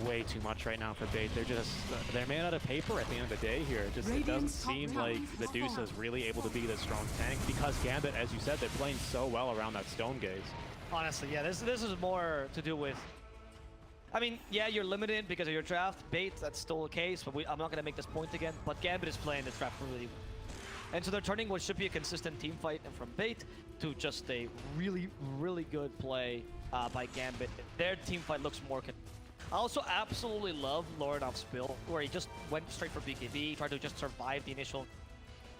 way too much right now for Bait. They're made out of paper at the end of the day here. It doesn't seem like Medusa is really able to be this strong tank because Gambit, as you said, they're playing so well around that Stone Gaze. Honestly, yeah, this is more to do with. I mean, yeah, you're limited because of your draft. Bait, that's still the case, but I'm not going to make this point again. But Gambit is playing this draft really well. And so they're turning what should be a consistent team fight from Bait to just a really, really good play by Gambit. Their team fight looks more. I also absolutely love Lorenof's build, where he just went straight for BKB, tried to just survive the initial.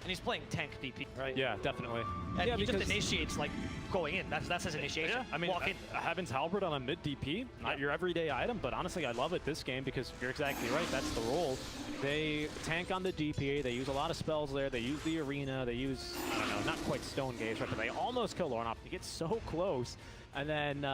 And he's playing tank DP, right? Yeah, definitely. And yeah, he just initiates, like, going in. That's his initiation. Yeah, I mean, walk in. Having Halberd on a mid DP, not your everyday item, but honestly, I love it this game because you're exactly right. That's the role. They tank on the DPA. They use a lot of spells there. They use the arena. They use, I don't know, not quite Stone Gaze, right? But they almost kill Lorenof. He gets so close. And then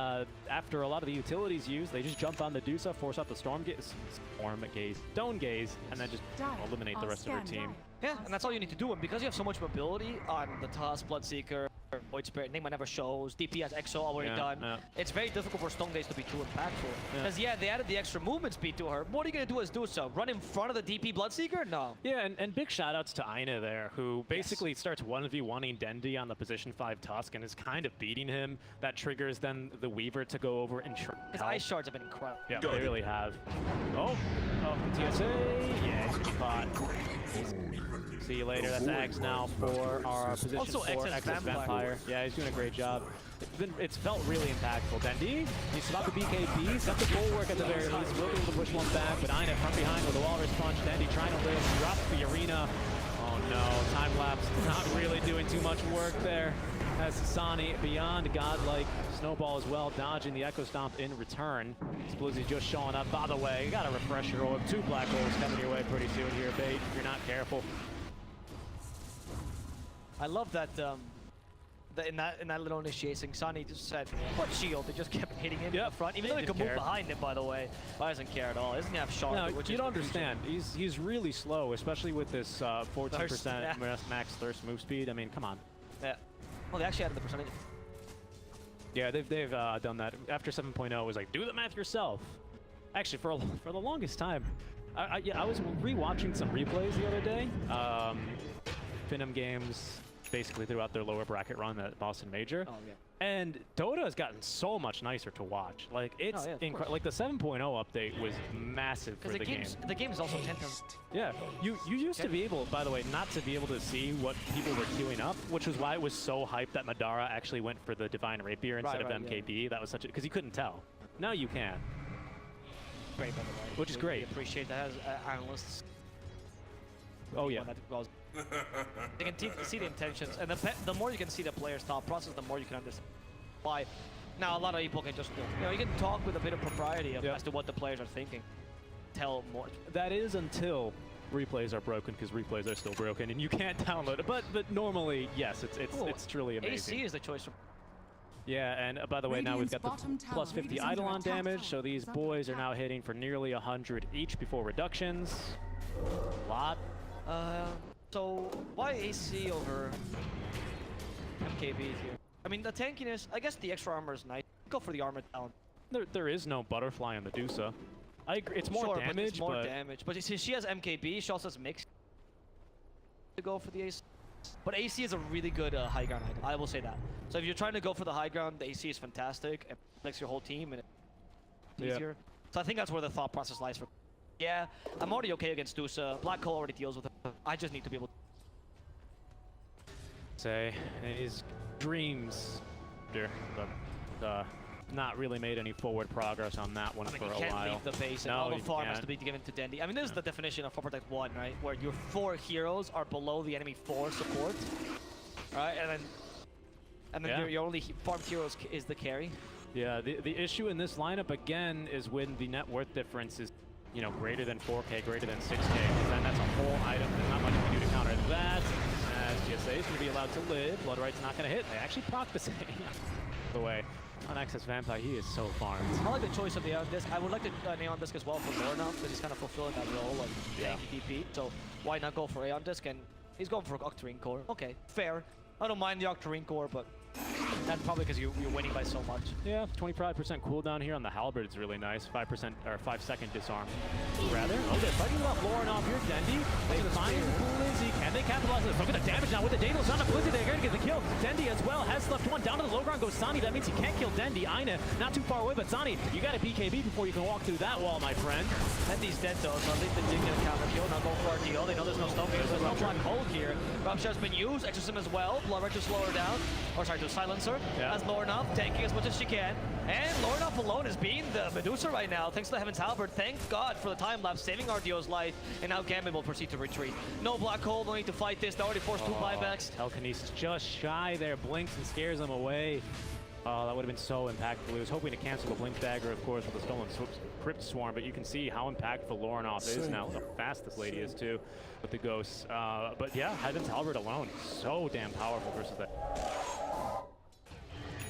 after a lot of the utilities used, they just jump on Medusa, force out the Stone Gaze, and then just eliminate the rest of her team. Yeah, and that's all you need to do. And because you have so much mobility on the Tusk, Bloodseeker, Void Spirit, Enigma never shows, DPS EXO already done. Yeah. It's very difficult for Stone Days to be too impactful. Because they added the extra movement speed to her. What are you going to do as Medusa? Run in front of the DP Bloodseeker? No. Yeah, and big shout-outs to eine there, who basically starts 1v1ing Dendi on the position 5 Tusk and is kind of beating him. That triggers then the Weaver to go over and try. His ice shards have been incredible. Yeah, they really have. Oh, TSA. Yeah, spot. See you later. That's Axe now for our position Also, 4 XS Vampire. Yeah, he's doing a great job. It's felt really impactful. Dendi, he's about the BKB, got the bulwark at the very least, will be able to push one back, but eine from behind with a Walrus Punch. Dendi trying to live, drops the arena. Oh no, time lapse, not really doing too much work there. As xannii beyond godlike snowball as well, dodging the Echo Stomp in return. Blizzy just showing up. By the way, you got to refresh your orb. 2 black holes coming your way pretty soon here, Bait, if you're not careful. I love that in that little initiation, xannii just said, what shield? They just kept hitting him in the front, even though he could move behind him, by the way. He doesn't care at all. He doesn't have shard. No, which you is don't understand. He's really slow, especially with this 14% max thirst move speed. I mean, come on. Yeah. Well, they actually added the percentage. Yeah, they've done that. After 7.0, it was like, do the math yourself. Actually, for the longest time, I was rewatching some replays the other day. Finham games basically throughout their lower bracket run at Boston Major. Oh, yeah. And Dota has gotten so much nicer to watch. Like, it's incredible. Like, the 7.0 update was massive for the game. The game is also 10 times. Yeah, you used to be able, by the way, not to be able to see what people were queuing up, which was why it was so hyped that Madara actually went for the Divine Rapier instead of MKB. Yeah. That was such a, because you couldn't tell. Now you can. Great, by the way. Which is great. We appreciate that as analysts. Oh, yeah. You can see the intentions, and the more you can see the player's thought process, the more you can understand why. Now, a lot of people can just, you can talk with a bit of propriety as to what the players are thinking. Tell more. That is until replays are broken, because replays are still broken, and you can't download it. But normally, yes, it's truly amazing. AC is the choice. Yeah, and by the way, now we've got the plus 50 Eidolon damage, so these boys are now hitting for nearly 100 each before reductions. A lot. So why AC over MKB here? I mean, the tankiness, I guess the extra armor is nice. Go for the armor talent. There is no butterfly on Medusa. I agree. It's more damage, but it's more damage. But she has MKB. She also has mix to go for the AC. But AC is a really good high ground item. I will say that. So if you're trying to go for the high ground, the AC is fantastic. It makes your whole team and it's easier. So I think that's where the thought process lies for. Yeah, I'm already okay against Dusa. Black Hole already deals with it. I just need to be able to say his dreams, but not really made any forward progress on that one for a while. You can't leave the base, and all the farm has to be given to Dendi. I mean, this is the definition of 4 Protect 1, right? Where your 4 heroes are below the enemy 4 support, right? And then your only farmed heroes is the carry. Yeah, the issue in this lineup again is when the net worth difference is, greater than 4K, greater than 6K, because then that's a whole item. There's not much you can do to counter that. As GSA is going to be allowed to live, Bloodright's not going to hit. They actually proc the same. By the way, on XS Vampire, he is so farmed. I like the choice of the Aeon Disc. I would like the Aeon Disc as well for Lorenof, because he's kind of fulfilling that role of tanky DP. So why not go for Aeon Disc? And he's going for Octarine Core. Okay, fair. I don't mind the Octarine Core, but that's probably because you're winning by so much. Yeah, 25% cooldown here on the Halberd is really nice. 5% or 5-second disarm. Rather. Oh, they're fighting about Lorenof here. Dendi. They find Blizzy. Can they capitalize on this? Look at the damage now with the Daedalus on Blizzy. They're going to get the kill. Dendi as well has left one. Down to the low ground goes xannii. That means he can't kill Dendi. eine, not too far away, but xannii, you got a BKB before you can walk through that wall, my friend. Dendi's dead though, so I think the Jig gonna counter kill. Now go for RTO. They know there's no stone there's no black hole here. Rupture has been used. Exorcism as well. Bloodred to slow her down. Or sorry, to silencer. As Lorenof tanking as much as she can. And Lorenof alone is being the Medusa right now, thanks to the Heaven's Halberd. Thank God for the time lapse, saving RDO's life. And now Gambit will proceed to retreat. No black hole, no need to fight this. They already forced 2 buybacks. Telekinesis just shy there, blinks and scares them away. Oh, that would have been so impactful. He was hoping to cancel the Blink Dagger, of course, with the Stolen Crypt Swarm, but you can see how impactful Lorenof is now. The fast this lady is, too, with the Ghosts. But yeah, Heaven's Halberd alone, so damn powerful versus that.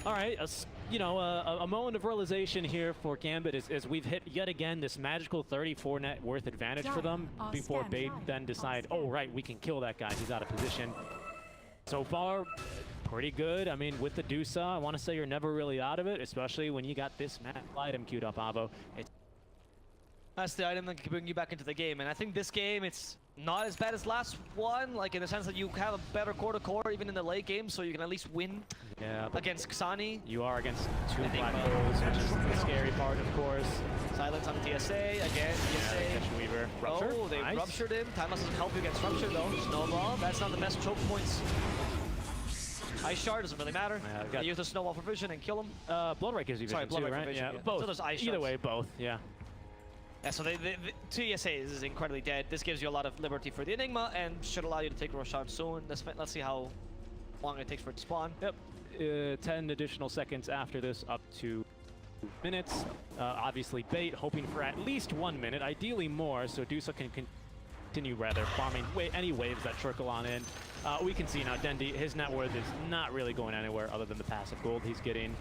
All right, a moment of realization here for Gambit is we've hit yet again this magical 34 net worth advantage for them before Bait then decide, oh, right, we can kill that guy. He's out of position. So far, pretty good. I mean, with the Medusa, I want to say you're never really out of it, especially when you got this map item queued up, Avo. That's the item that can bring you back into the game. And I think this game, it's not as bad as last one, like in the sense that you have a better core-to-core even in the late game, so you can at least win against xannii. You are against two Enigma. black holes, which is the scary part, of course. Silence on TSA, again, TSA. Catch Weaver. Rupture. Oh, they Nice. ruptured him. Timeless doesn't help you against Rupture though. Snowball, that's not the best choke points. Ice Shard doesn't really matter. Yeah, they use the Snowball for vision and kill him. Blood gives you Sorry, vision Blood too, for right? vision, Yeah, yeah. both. So there's Ice Either Shards. way, both, yeah. Yeah, so the TSA is incredibly dead. This gives you a lot of liberty for the Enigma and should allow you to take Roshan soon. Let's see how long it takes for it to spawn. Yep. 10 additional seconds after this, up to minutes. Obviously, bait, hoping for at least 1 minute, ideally more, so Dusa can continue farming any waves that trickle on in. We can see now Dendi, his net worth is not really going anywhere other than the passive gold he's getting.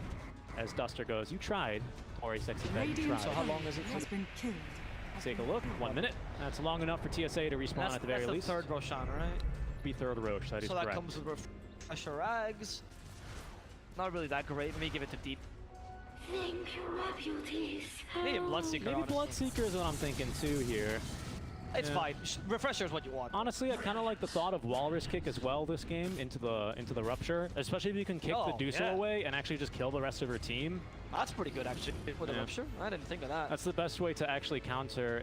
As Duster goes, you tried, or a Sexyfat, you tried. So how long is it? Take a look, 1 minute. That's long enough for TSA to respawn at the very least. That's the third Roshan, right? Be third Roche, that is correct. So that comes with Refresher Rags. Not really that great. Let me give it to Deep. Think your beauties. Maybe Bloodseeker, Maybe honestly. Bloodseeker is what I'm thinking too here. It's fine. Refresher is what you want. Honestly, I kind of like the thought of Walrus Kick as well this game into the Rupture, especially if you can kick the Dusa away and actually just kill the rest of her team. That's pretty good, actually, with a Rupture. I didn't think of that. That's the best way to actually counter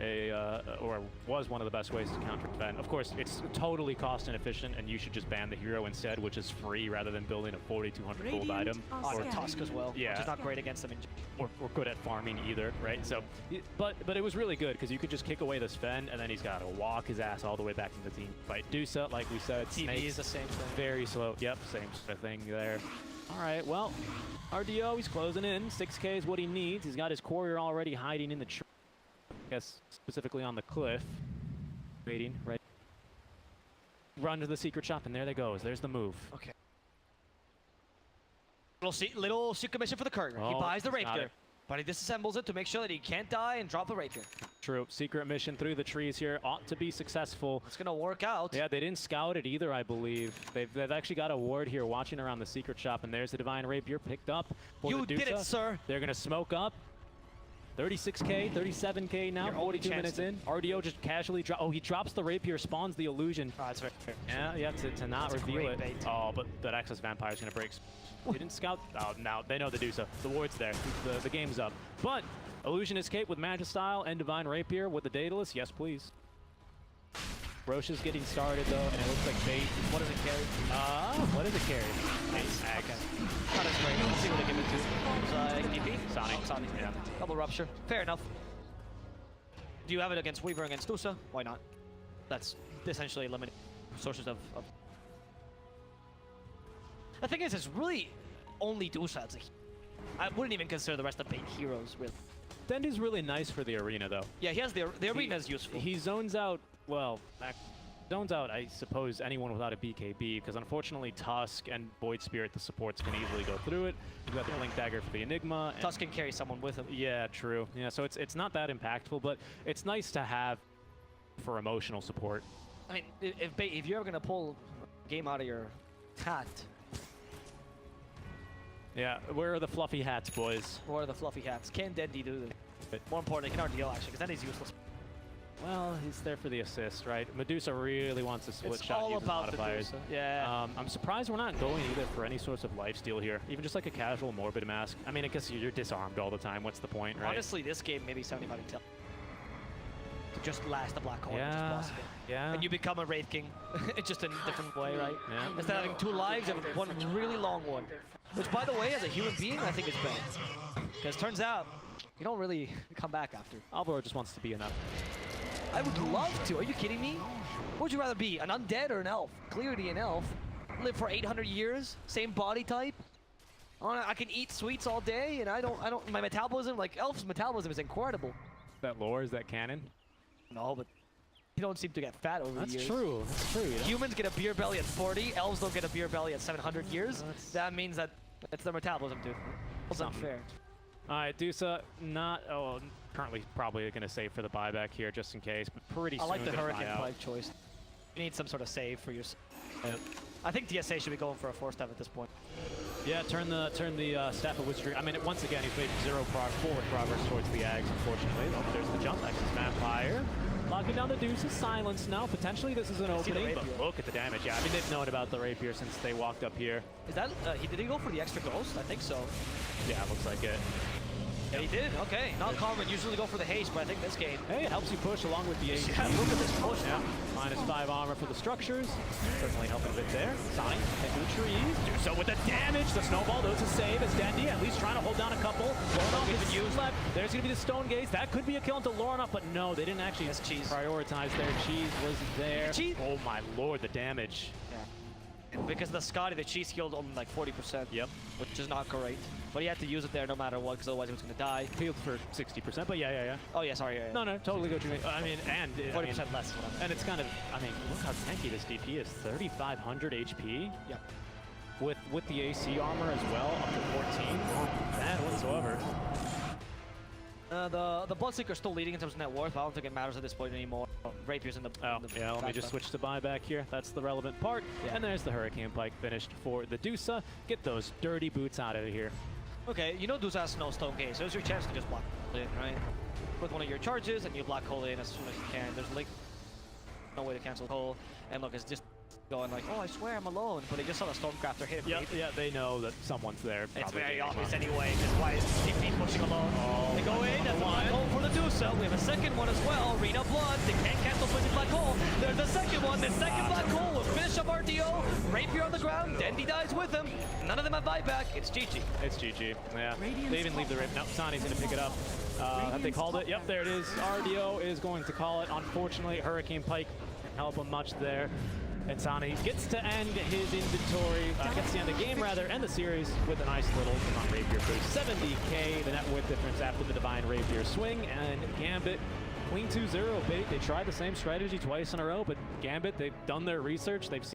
or was one of the best ways to counter Ven. Of course, it's totally cost inefficient, and you should just ban the hero instead, which is free rather than building a 4,200 gold item. Or Tusk as well, which is not great against them. Or good at farming either, right? So, but it was really good because you could just kick away this Ven, and then he's got to walk his ass all the way back into the team fight. Dusa, like we said, TV is the same thing. Very slow. Yep, same sort of thing there. All right, well, RDO, he's closing in. 6K is what he needs. He's got his courier already hiding in the tree. I guess specifically on the cliff. Waiting, right? Run to the secret shop, and there they goes. There's the move. Okay. Little secret mission for the courier. He Oh, buys the got rapier, it. but he disassembles it to make sure that he can't die and drop the rapier. True. Secret mission through the trees here. Ought to be successful. It's going to work out. Yeah, they didn't scout it either, I believe. They've actually got a ward here watching around the secret shop, and there's the Divine Rapier picked up. For You the did it, Dusa. sir. They're going to smoke up. 36K, 37K now, Your only 42 minutes in. RDO just casually he drops the Rapier, spawns the illusion. Oh, that's very fair. Yeah, to not That's a reveal great it. bait. Oh, but that Access Vampire is going to break. They didn't scout. Oh, now they know the Dusa. The ward's there. The game's up. But Illusion Escape with Magistyle and Divine Rapier with the Daedalus. Yes, please. Roche is getting started though, and it looks like bait. What does it carry? What does it carry? Nice. Okay. Not as great. Let's see what they give it to. DP? Sonic. Oh, Sonic. Yeah. Double Rupture. Fair enough. Do you have it against Weaver against Dusa? Why not? That's essentially eliminating sources of... The thing is, it's really only Dusa. I wouldn't even consider the rest of the bait heroes, really. Dendi's really nice for the arena though. Yeah, he has the arena is useful. He zones out, well, zones out, I suppose, anyone without a BKB, because unfortunately Tusk and Void Spirit, the supports, can easily go through it. You've got the Blink Dagger for the Enigma. And Tusk can carry someone with him. yeah, true. Yeah, so it's not that impactful, but it's nice to have for emotional support. I mean, if you're ever going to pull a game out of your hat, Yeah, where are the fluffy hats, boys? what are the fluffy hats? Can Dendi do this? More importantly, can RDO actually, because Dendi's useless. Well, he's there for the assist, right? Medusa really wants to split It's shot all using about the modifiers. Medusa. Yeah. I'm surprised we're not going either for any sorts of lifesteal here. Even just like a casual Morbid Mask. I mean, I guess you're disarmed all the time. What's the point, right? Honestly, this game maybe 75 intel. To just last the Black Hole and just Yeah, boss it. yeah. And you become a Wraith King. It's just in a different way, right? Yeah. Instead of having 2 lives, you have one really long one. Which, by the way, as a human being, I think is better. Because turns out, you don't really come back after. Alvaro just wants to be enough. I would love to. Are you kidding me? What would you rather be, an undead or an elf? Clearly an elf. Live for 800 years, same body type. I can eat sweets all day, and I don't. My metabolism, like elf's metabolism, is incredible. That lore, is that canon? No, but you don't seem to get fat over the years. That's true. That's true. You know? Humans get a beer belly at 40. Elves don't get a beer belly at 700 years. That means that it's their metabolism, dude. It's unfair. All right, Dusa, currently probably going to save for the buyback here just in case, but pretty soon I like the gonna buy Hurricane out. Pipe choice. You need some sort of save for your... I think DSA should be going for a 4-step at this point. Yeah, turn the Staff of Wizardry. I mean, once again, he's made forward progress towards the Ags, unfortunately. Oh, there's the jump. Axis Vampire. Locking down the Deuce is silenced now. Potentially this is an opening, but look at the damage. Yeah, I mean, they've known about the Rapier since they walked up here. Is that, did he go for the extra ghost? I think so. Yeah, looks like it. Yeah, he did. Okay, not common. Usually go for the haste, but I think this game. Hey, it helps you push along with the AC. Yeah, look at this push. Yeah, -5 armor for the structures. Certainly helping a bit there. Sign into the trees. Do so with the damage. The snowball does a save as Dendi at least trying to hold down a couple. Lorenof is used left. There's going to be the Stone Gaze. That could be a kill into Lorenof, but no, they didn't actually prioritize their cheese was there. Cheese. Oh my lord, the damage. Yeah. Because the Scotty, the cheese healed on like 40%. Yep. Which is not great. But he had to use it there no matter what, because otherwise he was going to die. Healed for 60%, but yeah. Oh yeah, sorry. Yeah. No, totally go to me. I mean, and 40% less. And it's kind of, I mean, look how tanky this DP is. 3,500 HP. Yeah. With the AC armor as well, up to 14. Not bad whatsoever. The Bloodseeker still leading in terms of net worth, but I don't think it matters at this point anymore. Rapier's in the... Oh, yeah, let me just switch to buyback here. That's the relevant part. Yeah. And there's the Hurricane Pike finished for the Medusa. Get those dirty boots out of here. Okay, you know Medusa has no Stone Gaze, so it's your chance to just block in, right? With one of your charges, and you black hole in as soon as you can. There's like no way to cancel hole. And look, it's just going like, oh, I swear I'm alone, but they just saw the Stormcrafter hit him. Yeah, they know that someone's there. It's very obvious anyway, that's why it's DP pushing alone. Oh, they go in, that's a black hole for the Medusa. We have a second one as well, Arena Blood. They can't cancel Blizzy black hole. There's the second one, the second black hole will finish up RDO. Rapier on the ground, Dendi dies with him. None of them have buyback, it's GG. It's GG, yeah. They even leave the Rapier. No, xannii gonna pick it up. Have they called it? Yep, there it is. RDO is going to call it. Unfortunately, Hurricane Pike didn't help him much there. And xannii gets to end his inventory, gets to end the game rather, and the series with a nice little Rapier boost. 70k, the net worth difference after the Divine Rapier swing, and Gambit, Queen 2-0 bait. They tried the same strategy twice in a row, but Gambit, they've done their research. They've